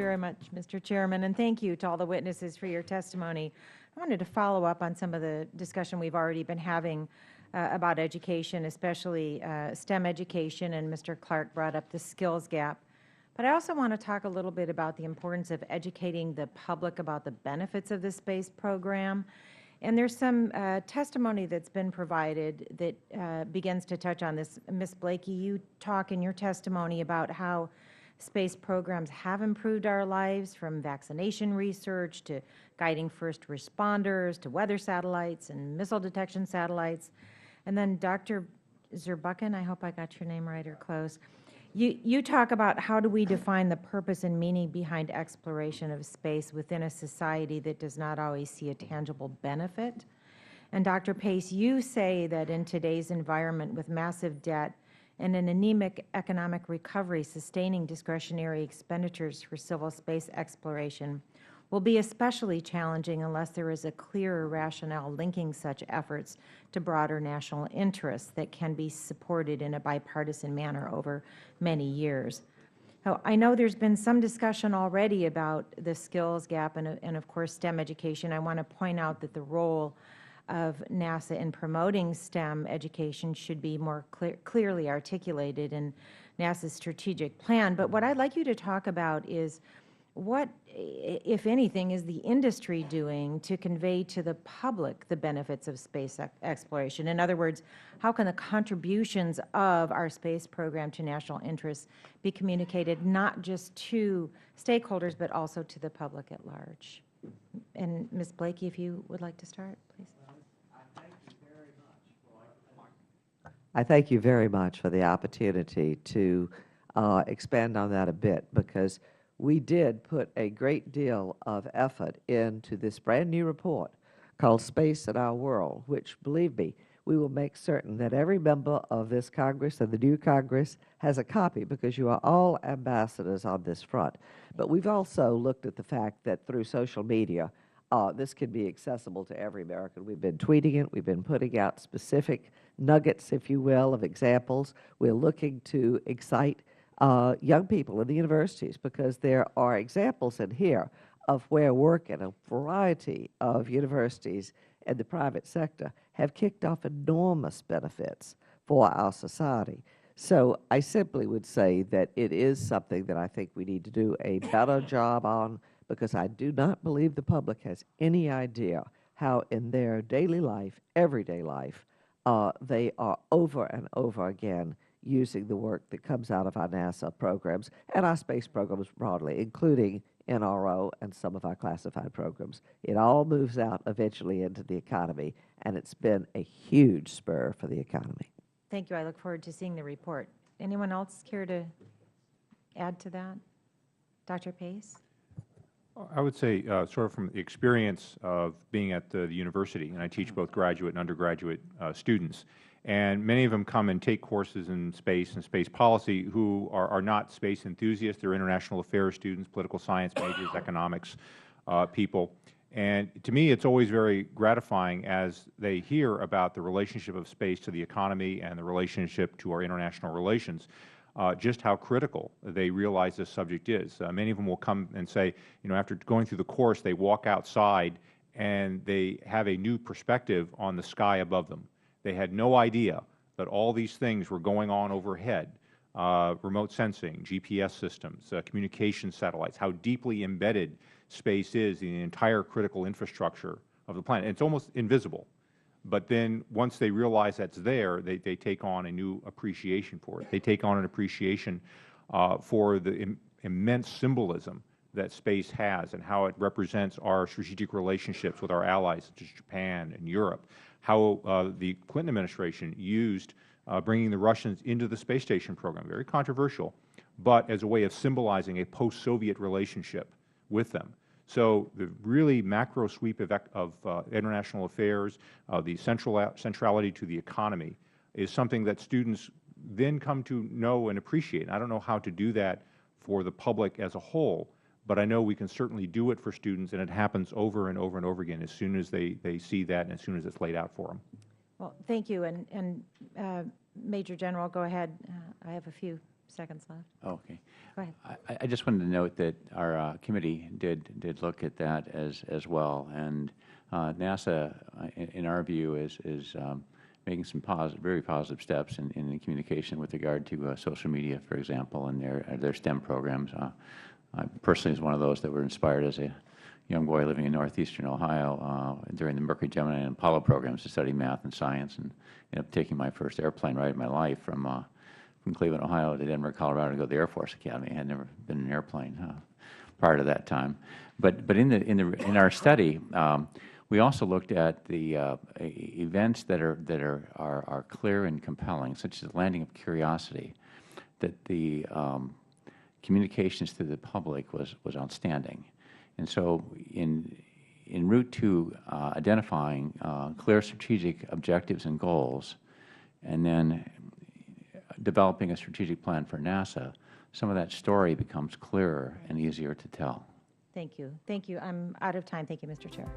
very much, Mr. Chairman, and thank you to all the witnesses for your testimony. I wanted to follow up on some of the discussion we've already been having about education, especially STEM education, and Mr. Clark brought up the skills gap. But I also want to talk a little bit about the importance of educating the public about the benefits of the space program. And there's some testimony that's been provided that begins to touch on this. Ms. Blakey, you talk in your testimony about how space programs have improved our lives, from vaccination research to guiding first responders to weather satellites and missile detection satellites. And then Dr. Zurbuchen, I hope I got your name right or close, you talk about how do we define the purpose and meaning behind exploration of space within a society that does not always see a tangible benefit. And Dr. Pace, you say that in today's environment with massive debt and an anemic economic recovery, sustaining discretionary expenditures for civil space exploration will be especially challenging unless there is a clearer rationale linking such efforts to broader national interests that can be supported in a bipartisan manner over many years. Now, I know there's been some discussion already about the skills gap and of course, STEM education. I want to point out that the role of NASA in promoting STEM education should be more clearly articulated in NASA's strategic plan. But what I'd like you to talk about is what, if anything, is the industry doing to convey to the public the benefits of space exploration? In other words, how can the contributions of our space program to national interests be communicated not just to stakeholders but also to the public at large? And Ms. Blakey, if you would like to start, please. I thank you very much for the opportunity to expand on that a bit, because we did put a great deal of effort into this brand new report called Space in Our World, which, believe me, we will make certain that every member of this Congress and the new Congress has a copy, because you are all ambassadors on this front. But we've also looked at the fact that through social media, this can be accessible to every American. We've been tweeting it. We've been putting out specific nuggets, if you will, of examples. We're looking to excite young people in the universities, because there are examples in here of where work in a variety of universities and the private sector have kicked off enormous benefits for our society. So I simply would say that it is something that I think we need to do a better job on, because I do not believe the public has any idea how in their daily life, everyday life, they are over and over again using the work that comes out of our NASA programs and our space programs broadly, including NRO and some of our classified programs. It all moves out eventually into the economy, and it's been a huge spur for the economy. Thank you. I look forward to seeing the report. Anyone else care to add to that? Dr. Pace? I would say sort of from the experience of being at the university, and I teach both graduate and undergraduate students, and many of them come and take courses in space and space policy who are not space enthusiasts. They're international affairs students, political science majors, economics people. And to me, it's always very gratifying as they hear about the relationship of space to the economy and the relationship to our international relations, just how critical they realize this subject is. Many of them will come and say, you know, after going through the course, they walk outside and they have a new perspective on the sky above them. They had no idea that all these things were going on overhead, remote sensing, GPS systems, communication satellites, how deeply embedded space is in the entire critical infrastructure of the planet. It's almost invisible. But then once they realize that's there, they take on a new appreciation for it. They take on an appreciation for the immense symbolism that space has and how it represents our strategic relationships with our allies, such as Japan and Europe, how the Clinton administration used bringing the Russians into the space station program, very controversial, but as a way of symbolizing a post-Soviet relationship with them. So the really macro sweep of international affairs, the centrality to the economy, is something that students then come to know and appreciate. And I don't know how to do that for the public as a whole, but I know we can certainly do it for students, and it happens over and over and over again as soon as they see that and as soon as it's laid out for them. Well, thank you. And Major General, go ahead. I have a few seconds left. Oh, okay. Go ahead. I just wanted to note that our committee did look at that as well, and NASA, in our view, is making some very positive steps in the communication with regard to social media, for example, and their STEM programs. I personally was one of those that were inspired as a young boy living in northeastern Ohio during the Mercury, Gemini, and Apollo programs to study math and science, and ended up taking my first airplane ride in my life from Cleveland, Ohio to Denver, Colorado to go to the Air Force Academy. I had never been in an airplane prior to that time. But in our study, we also looked at the events that are clear and compelling, such as the landing of Curiosity, that the communications to the public was outstanding. And so en route to identifying clear strategic objectives and goals, and then developing a strategic plan for NASA, some of that story becomes clearer and easier to tell. Thank you. Thank you. I'm out of time. Thank you, Mr. Chair.